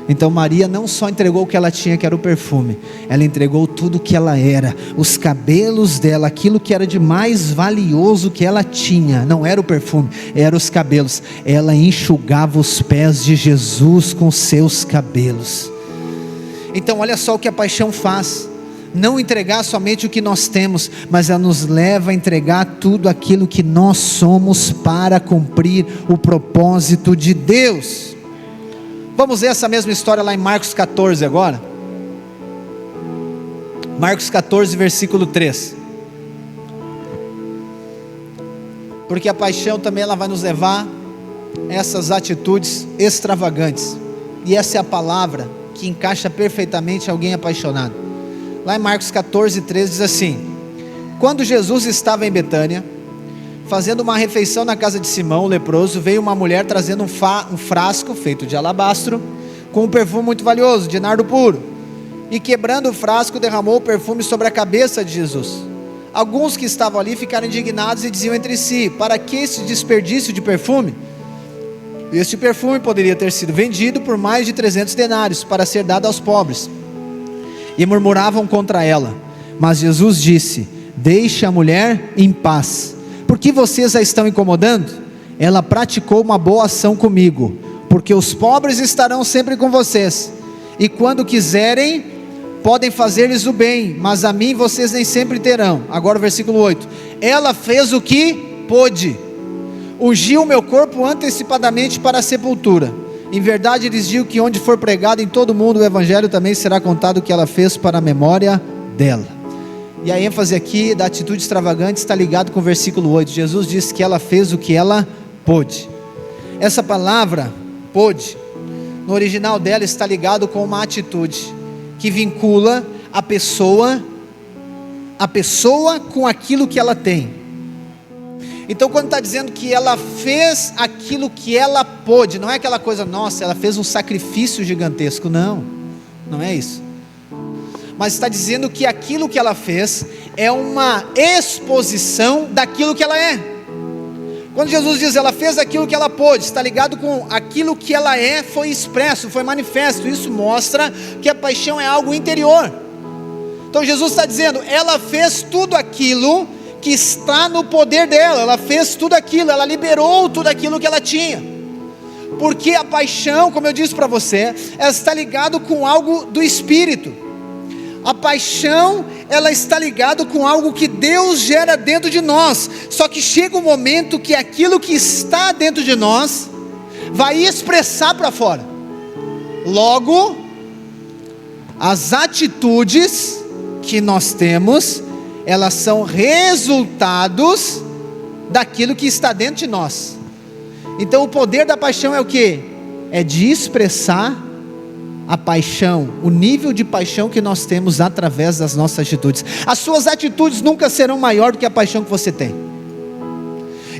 Então Maria não só entregou o que ela tinha, que era o perfume, ela entregou tudo o que ela era, os cabelos dela, aquilo que era de mais valioso que ela tinha, não era o perfume, eram os cabelos. Ela enxugava os pés de Jesus com seus cabelos. Então olha só o que a paixão faz, não entregar somente o que nós temos, mas ela nos leva a entregar tudo aquilo que nós somos para cumprir o propósito de Deus. Vamos ver essa mesma história lá em Marcos 14 agora. Marcos 14, versículo 3. Porque a paixão também ela vai nos levar a essas atitudes extravagantes. E essa é a palavra que encaixa perfeitamente alguém apaixonado. Lá em Marcos 14, 13 diz assim: quando Jesus estava em Betânia, fazendo uma refeição na casa de Simão, o leproso, veio uma mulher trazendo um frasco feito de alabastro, com um perfume muito valioso, de nardo puro, e quebrando o frasco, derramou o perfume sobre a cabeça de Jesus. Alguns que estavam ali ficaram indignados e diziam entre si: para que esse desperdício de perfume? Este perfume poderia ter sido vendido por mais de 300 denários, para ser dado aos pobres. E murmuravam contra ela. Mas Jesus disse: deixe a mulher em paz. Por que vocês a estão incomodando? Ela praticou uma boa ação comigo, porque os pobres estarão sempre com vocês, e quando quiserem, podem fazer-lhes o bem, mas a mim vocês nem sempre terão. Agora o versículo 8: ela fez o que pôde, ungiu o meu corpo antecipadamente para a sepultura. Em verdade lhes digo que onde for pregado em todo o mundo o evangelho, também será contado o que ela fez para a memória dela. E a ênfase aqui da atitude extravagante está ligado com o versículo 8. Jesus disse que ela fez o que ela pôde. Essa palavra pôde, no original dela, está ligado com uma atitude que vincula a pessoa com aquilo que ela tem. Então quando está dizendo que ela fez aquilo que ela pôde, não é aquela coisa, nossa, ela fez um sacrifício gigantesco, não é isso. Mas está dizendo que aquilo que ela fez é uma exposição daquilo que ela é. Quando Jesus diz, ela fez aquilo que ela pôde, está ligado com aquilo que ela é, foi expresso, foi manifesto. Isso mostra que a paixão é algo interior. Então Jesus está dizendo, ela fez tudo aquilo que está no poder dela, ela fez tudo aquilo, ela liberou tudo aquilo que ela tinha. Porque a paixão, como eu disse para você, ela está ligado com algo do Espírito. A paixão, ela está ligada com algo que Deus gera dentro de nós. Só que chega um momento que aquilo que está dentro de nós vai expressar para fora. Logo, as atitudes que nós temos, elas são resultados daquilo que está dentro de nós. Então o poder da paixão é o quê? É de expressar a paixão, o nível de paixão que nós temos através das nossas atitudes. As suas atitudes nunca serão maior do que a paixão que você tem.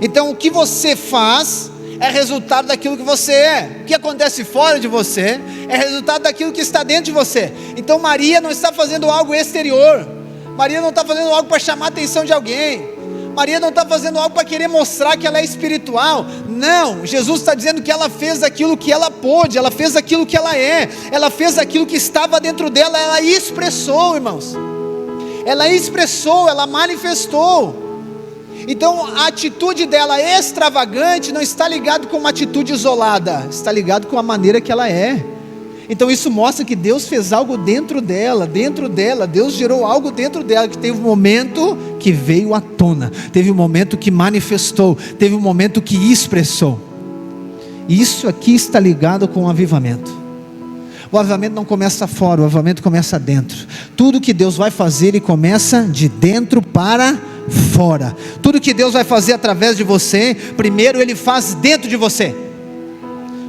Então o que você faz é resultado daquilo que você é. O que acontece fora de você é resultado daquilo que está dentro de você. Então Maria não está fazendo algo exterior, Maria não está fazendo algo para chamar a atenção de alguém, Maria não está fazendo algo para querer mostrar que ela é espiritual. Não, Jesus está dizendo que ela fez aquilo que ela pôde, ela fez aquilo que ela é, ela fez aquilo que estava dentro dela, ela expressou, irmãos, ela expressou, ela manifestou. Então a atitude dela extravagante não está ligado com uma atitude isolada, está ligado com a maneira que ela é. Então isso mostra que Deus fez algo dentro dela, Deus gerou algo dentro dela, que teve um momento que veio à tona, teve um momento que manifestou, teve um momento que expressou. E isso aqui está ligado com o avivamento. O avivamento não começa fora, o avivamento começa dentro. Tudo que Deus vai fazer, Ele começa de dentro para fora. Tudo que Deus vai fazer através de você, primeiro Ele faz dentro de você.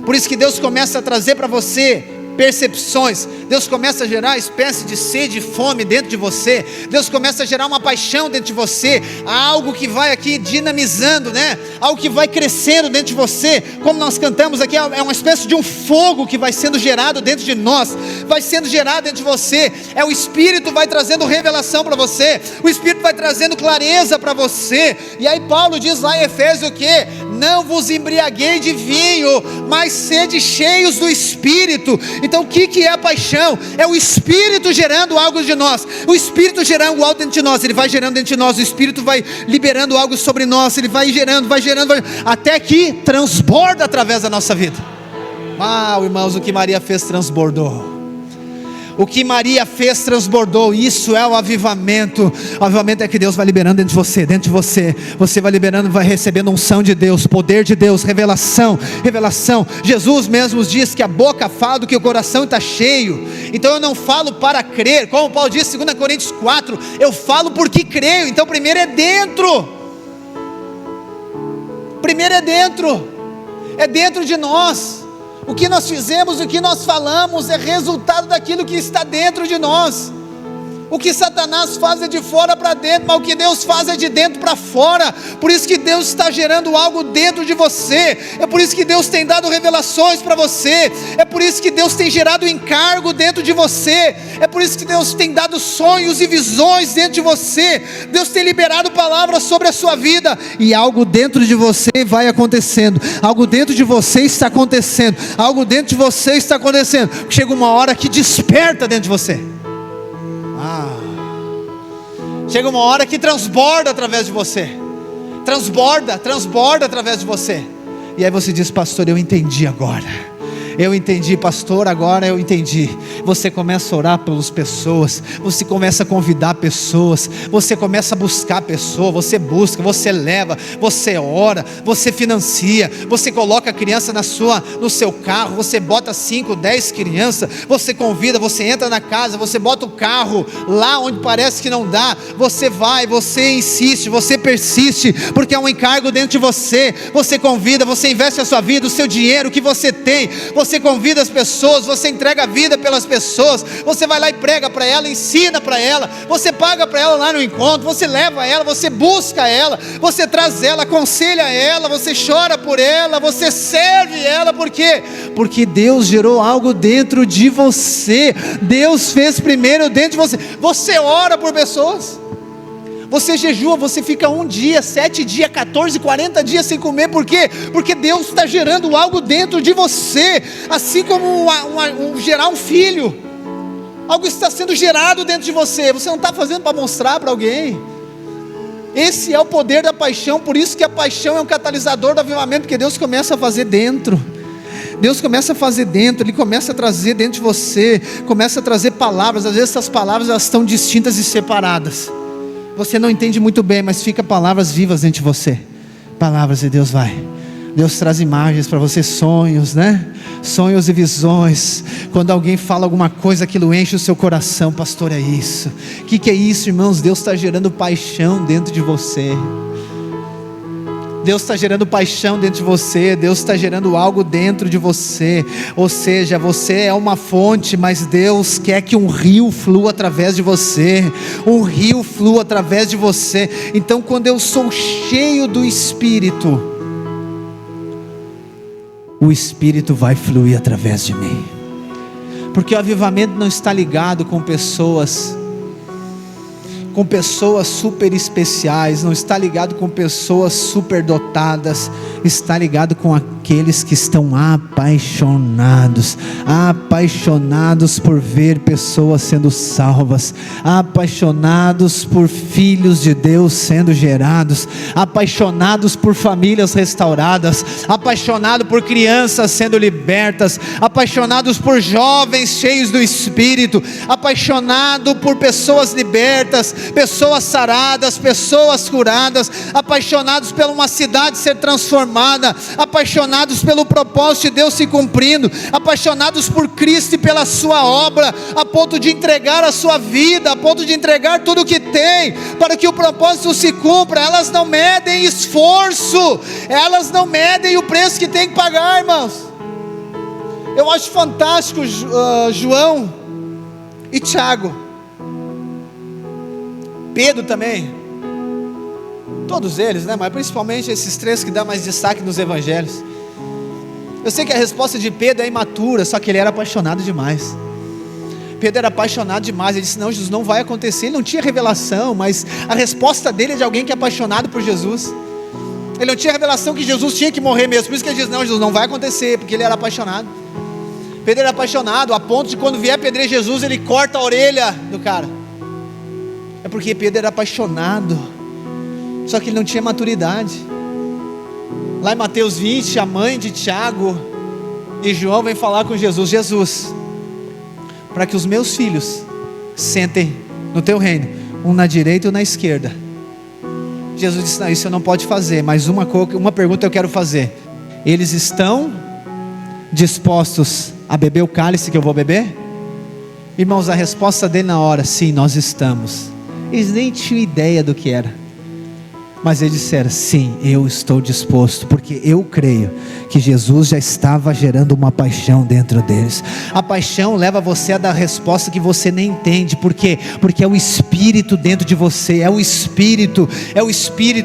Por isso que Deus começa a trazer para você percepções, Deus começa a gerar espécie de sede e fome dentro de você, Deus começa a gerar uma paixão dentro de você, algo que vai aqui dinamizando, né? Algo que vai crescendo dentro de você, como nós cantamos aqui, é uma espécie de um fogo que vai sendo gerado dentro de nós, vai sendo gerado dentro de você, é o Espírito vai trazendo revelação para você, o Espírito vai trazendo clareza para você. E aí Paulo diz lá em Efésios o quê? Não vos embriaguei de vinho, mas sede cheios do Espírito. Então o que é a paixão? É o Espírito gerando algo de nós, o Espírito gerando algo dentro de nós, Ele vai gerando dentro de nós, o Espírito vai liberando algo sobre nós, Ele vai gerando, até que transborda através da nossa vida. Irmãos, o que Maria fez transbordou. O que Maria fez transbordou. Isso é o avivamento. O avivamento é que Deus vai liberando dentro de você. Você vai liberando, vai recebendo unção de Deus, poder de Deus, revelação. Jesus mesmo diz que a boca fala do que o coração está cheio. Então eu não falo para crer, como Paulo diz em 2 Coríntios 4, eu falo porque creio. Então primeiro é dentro. É dentro de nós. O que nós fizemos, o que nós falamos é resultado daquilo que está dentro de nós. O que Satanás faz é de fora para dentro, mas o que Deus faz é de dentro para fora. Por isso que Deus está gerando algo dentro de você. É por isso que Deus tem dado revelações para você. É por isso que Deus tem gerado encargo dentro de você. É por isso que Deus tem dado sonhos e visões dentro de você. Deus tem liberado palavras sobre a sua vida. E algo dentro de você vai acontecendo. Algo dentro de você está acontecendo. Algo dentro de você está acontecendo. Chega uma hora que desperta dentro de você. Chega uma hora que transborda através de você. Transborda através de você. E aí você diz: pastor, eu entendi agora. Eu entendi, pastor, agora eu entendi. Você começa a orar pelas pessoas, você começa a convidar pessoas, você começa a buscar pessoas, você busca, você leva, você ora, você financia, você coloca a criança no seu carro, você bota 5, 10 crianças, você convida, você entra na casa, você bota o carro lá onde parece que não dá, você vai, você insiste, você persiste, porque é um encargo dentro de você. Você convida, você investe a sua vida, o seu dinheiro, o que você tem, você convida as pessoas, você entrega a vida pelas pessoas, você vai lá e prega para ela, ensina para ela, você paga para ela lá no encontro, você leva ela, você busca ela, você traz ela, aconselha ela, você chora por ela, você serve ela. Por quê? Porque Deus gerou algo dentro de você. Deus fez primeiro dentro de você. Você ora por pessoas, Você jejua, você fica 1 dia, 7 dias, 14, 40 dias sem comer, por quê? Porque Deus está gerando algo dentro de você, assim como gerar um filho, algo está sendo gerado dentro de você, você não está fazendo para mostrar para alguém. Esse é o poder da paixão, por isso que a paixão é um catalisador do avivamento, porque Deus começa a fazer dentro. Deus começa a fazer dentro, Ele começa a trazer dentro de você, começa a trazer palavras, às vezes essas palavras elas estão distintas e separadas, você não entende muito bem, mas fica palavras vivas dentro de você, palavras e Deus traz imagens para você, sonhos, né? Sonhos e visões. Quando alguém fala alguma coisa, aquilo enche o seu coração. Pastor, é isso. O que é isso, irmãos? Deus está gerando paixão dentro de você. Deus está gerando paixão dentro de você, Deus está gerando algo dentro de você, ou seja, você é uma fonte, mas Deus quer que um rio flua através de você, um rio flua através de você. Então quando eu sou cheio do Espírito, o Espírito vai fluir através de mim, porque o avivamento não está ligado com pessoas super especiais, não está ligado com pessoas super dotadas, está ligado com aqueles que estão apaixonados por ver pessoas sendo salvas, apaixonados por filhos de Deus sendo gerados, apaixonados por famílias restauradas, apaixonados por crianças sendo libertas, apaixonados por jovens cheios do Espírito, apaixonados por pessoas libertas, pessoas saradas, pessoas curadas, apaixonados por uma cidade ser transformada, apaixonados pelo propósito de Deus se cumprindo, apaixonados por Cristo e pela sua obra, a ponto de entregar a sua vida, a ponto de entregar tudo o que tem, para que o propósito se cumpra. Elas não medem esforço, elas não medem o preço que tem que pagar, irmãos. Eu acho fantástico João e Tiago, Pedro também, todos eles, né? Mas principalmente esses três que dão mais destaque nos evangelhos. Eu sei que a resposta de Pedro é imatura, só que ele era apaixonado demais. Pedro era apaixonado demais, ele disse: não, Jesus, não vai acontecer. Ele não tinha revelação, mas a resposta dele é de alguém que é apaixonado por Jesus. Ele não tinha revelação que Jesus tinha que morrer mesmo, por isso que ele diz: não, Jesus, não vai acontecer, porque ele era apaixonado. Pedro era apaixonado, a ponto de quando vier apedrejar Jesus, ele corta a orelha do cara. É porque Pedro era apaixonado, só que ele não tinha maturidade. Lá em Mateus 20, a mãe de Tiago e João vem falar com Jesus: Jesus, para que os meus filhos sentem no teu reino, um na direita e um na esquerda. Jesus disse: não, isso você não pode fazer, mas uma pergunta eu quero fazer: eles estão dispostos a beber o cálice que eu vou beber? Irmãos, a resposta dele na hora: sim, nós estamos. Eles nem tinham ideia do que era, mas eles disseram: sim, eu estou disposto, porque eu creio que Jesus já estava gerando uma paixão dentro deles. A paixão leva você a dar resposta que você nem entende. Por quê? Porque é o Espírito dentro de você, é o Espírito,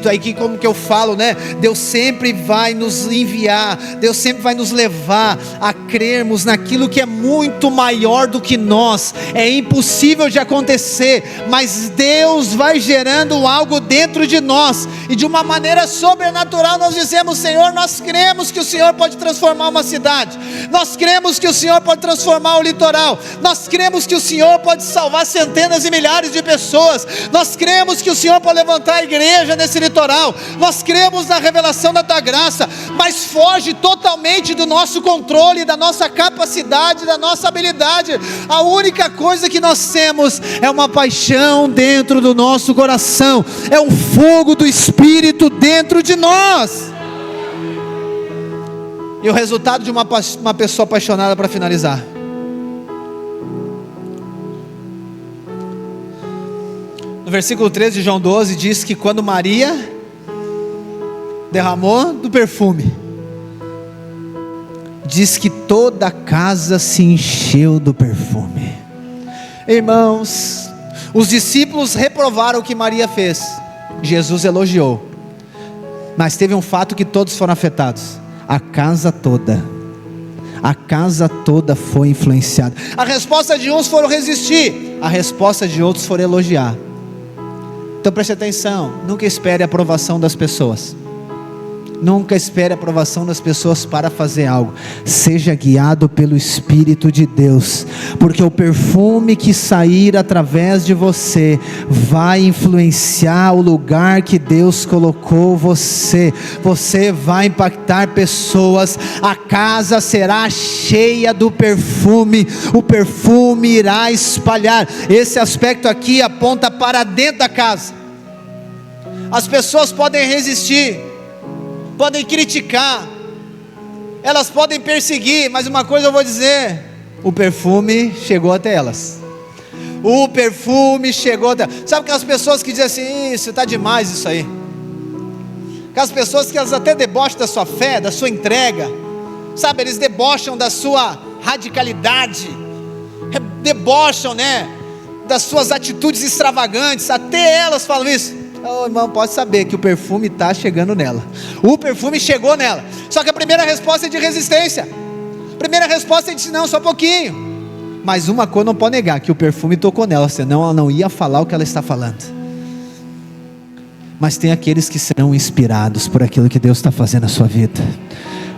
aí que, como que eu falo, né? Deus sempre vai nos enviar, Deus sempre vai nos levar a crermos naquilo que é muito maior do que nós, é impossível de acontecer, mas Deus vai gerando algo dentro de nós, e de uma maneira sobrenatural nós dizemos: Senhor, nós cremos que o Senhor pode transformar uma cidade, nós cremos que o Senhor pode transformar o litoral, nós cremos que o Senhor pode salvar centenas e milhares de pessoas, nós cremos que o Senhor pode levantar a igreja nesse litoral, nós cremos na revelação da tua graça, mas foge totalmente do nosso controle, da nossa capacidade, da nossa habilidade. A única coisa que nós temos é uma paixão dentro do nosso coração, é um fogo do Espírito dentro de nós. E o resultado de uma pessoa apaixonada, para finalizar, no versículo 13 de João 12 diz que quando Maria derramou do perfume, diz que toda a casa se encheu do perfume. Irmãos, os discípulos reprovaram o que Maria fez, Jesus elogiou, mas teve um fato que todos foram afetados: a casa toda foi influenciada. A resposta de uns foram resistir, a resposta de outros foram elogiar. Então preste atenção, nunca espere a aprovação das pessoas. Nunca espere a aprovação das pessoas para fazer algo. Seja guiado pelo Espírito de Deus, porque o perfume que sair através de você vai influenciar o lugar que Deus colocou você. Você vai impactar pessoas. A casa será cheia do perfume. O perfume irá espalhar. Esse aspecto aqui aponta para dentro da casa. As pessoas podem resistir, podem criticar, elas podem perseguir, mas uma coisa eu vou dizer: o perfume chegou até elas. O perfume chegou até. Sabe aquelas pessoas que dizem assim: isso está demais isso aí. Aquelas pessoas que elas até debocham da sua fé, da sua entrega, sabe, eles debocham da sua radicalidade, debocham, né, das suas atitudes extravagantes, até elas falam isso. Oh, irmão, pode saber que o perfume está chegando nela. O perfume chegou nela. Só que a primeira resposta é de resistência. A primeira resposta é de não, só um pouquinho. Mas uma coisa não pode negar: que o perfume tocou nela, senão ela não ia falar o que ela está falando. Mas tem aqueles que serão inspirados por aquilo que Deus está fazendo na sua vida.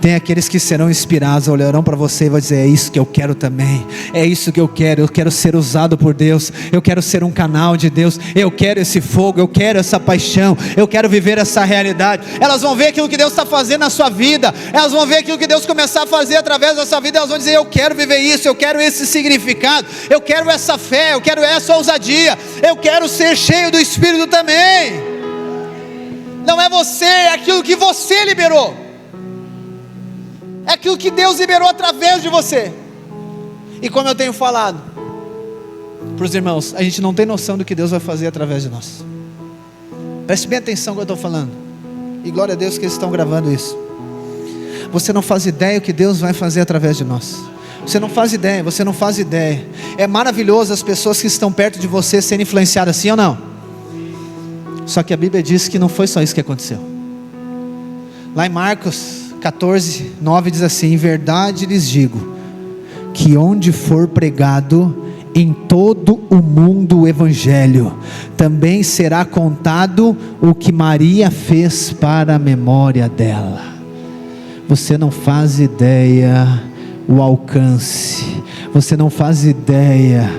Tem aqueles que serão inspirados, olharão para você e vão dizer: é isso que eu quero também, é isso que eu quero ser usado por Deus, eu quero ser um canal de Deus, eu quero esse fogo, eu quero essa paixão, eu quero viver essa realidade. Elas vão ver aquilo que Deus está fazendo na sua vida, elas vão ver aquilo que Deus começar a fazer através da sua vida, elas vão dizer: eu quero viver isso, eu quero esse significado, eu quero essa fé, eu quero essa ousadia, eu quero ser cheio do Espírito também. Não é você, é aquilo que você liberou. É aquilo que Deus liberou através de você. E como eu tenho falado para os irmãos, a gente não tem noção do que Deus vai fazer através de nós. Preste bem atenção no que eu estou falando. E glória a Deus que eles estão gravando isso. Você não faz ideia o que Deus vai fazer através de nós. Você não faz ideia, você não faz ideia. É maravilhoso as pessoas que estão perto de você serem influenciadas, sim ou não? Só que a Bíblia diz que não foi só isso que aconteceu. Lá em Marcos 14, 9 diz assim: em verdade lhes digo, que onde for pregado em todo o mundo o Evangelho, também será contado o que Maria fez para a memória dela. Você não faz ideia o alcance, você não faz ideia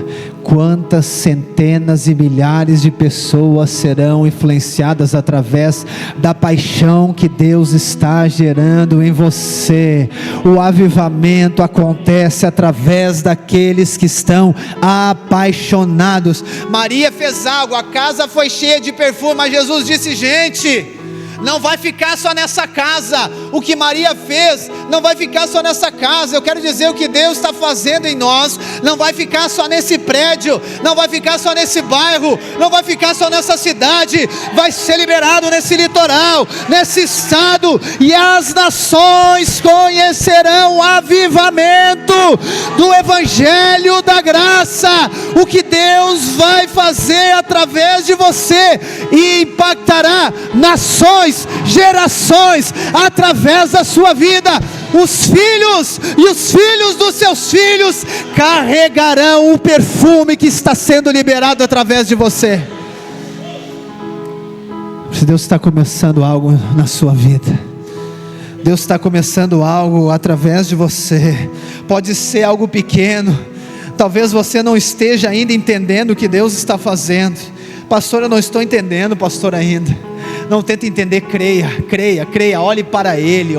quantas centenas e milhares de pessoas serão influenciadas através da paixão que Deus está gerando em você. O avivamento acontece através daqueles que estão apaixonados. Maria fez algo, a casa foi cheia de perfume, mas Jesus disse: gente, não vai ficar só nessa casa. O que Maria fez não vai ficar só nessa casa. Eu quero dizer, o que Deus está fazendo em nós não vai ficar só nesse prédio, não vai ficar só nesse bairro, não vai ficar só nessa cidade. Vai ser liberado nesse litoral, nesse estado, e as nações conhecerão o avivamento do Evangelho da graça. O que Deus vai fazer através de você e impactará nações, gerações, através da sua vida. Os filhos e os filhos dos seus filhos carregarão o perfume que está sendo liberado através de você. Deus está começando algo na sua vida. Deus está começando algo através de você. Pode ser algo pequeno. Talvez você não esteja ainda entendendo o que Deus está fazendo. Pastor, eu não estou entendendo, pastor, ainda. Não tenta entender, creia, olhe para Ele,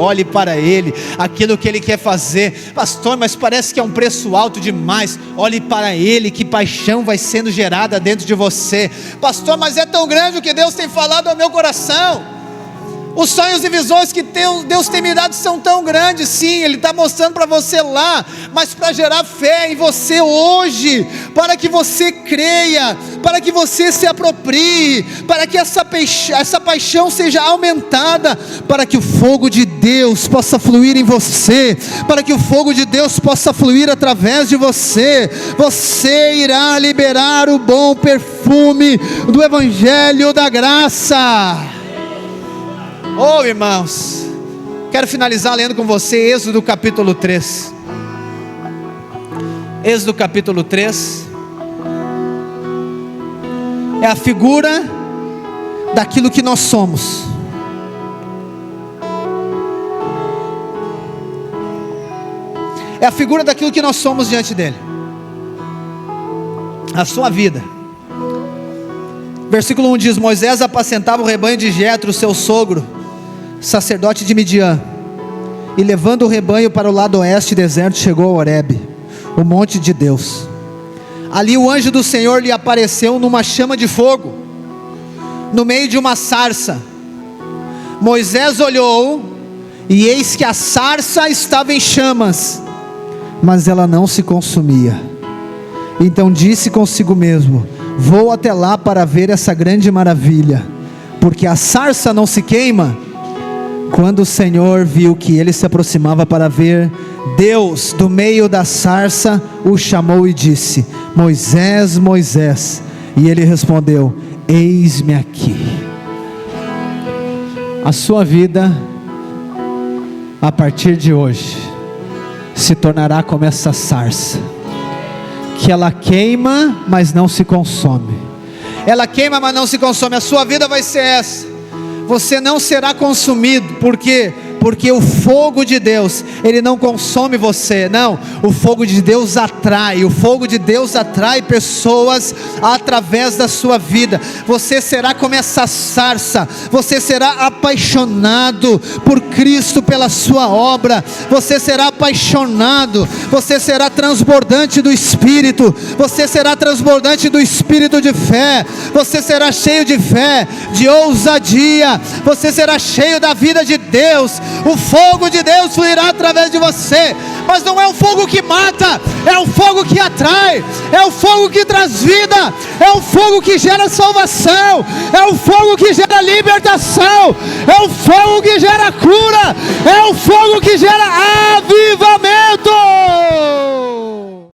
aquilo que Ele quer fazer. Pastor, mas parece que é um preço alto demais. Olhe para Ele, que paixão vai sendo gerada dentro de você. Pastor, mas é tão grande o que Deus tem falado ao meu coração. Os sonhos e visões que Deus tem me dado são tão grandes. Sim, Ele está mostrando para você lá, mas para gerar fé em você hoje, para que você creia, para que você se aproprie, para que essa paixão seja aumentada, para que o fogo de Deus possa fluir em você, para que o fogo de Deus possa fluir através de você. Você irá liberar o bom perfume do Evangelho da graça. Oh, irmãos, quero finalizar lendo com você Êxodo capítulo 3. Êxodo capítulo 3 é a figura daquilo que nós somos. É a figura daquilo que nós somos diante dele. A sua vida. Versículo 1 diz: Moisés apacentava o rebanho de Jetro, seu sogro, sacerdote de Midian, e levando o rebanho para o lado oeste deserto, chegou a Horebe, o monte de Deus. Ali o anjo do Senhor lhe apareceu numa chama de fogo, no meio de uma sarça. Moisés olhou, e eis que a sarça estava em chamas, mas ela não se consumia. Então disse consigo mesmo: vou até lá para ver essa grande maravilha, porque a sarça não se queima. Quando o Senhor viu que ele se aproximava para ver, Deus do meio da sarça o chamou e disse: Moisés, Moisés. E ele respondeu: eis-me aqui. A sua vida, a partir de hoje, se tornará como essa sarça, que ela queima, mas não se consome. Ela queima, mas não se consome. A sua vida vai ser essa. Você não será consumido. Por quê? Porque o fogo de Deus, ele não consome você, não. O fogo de Deus atrai. O fogo de Deus atrai pessoas através da sua vida. Você será como essa sarça. Você será apaixonado por Cristo, pela sua obra. Você será apaixonado. Você será transbordante do Espírito. Você será transbordante do Espírito de fé. Você será cheio de fé, de ousadia. Você será cheio da vida de Deus. O fogo de Deus fluirá através de você. Mas não é um fogo que mata, é um fogo que atrai, é um fogo que traz vida, é um fogo que gera salvação, é um fogo que gera libertação, é um fogo que gera cura, é um fogo que gera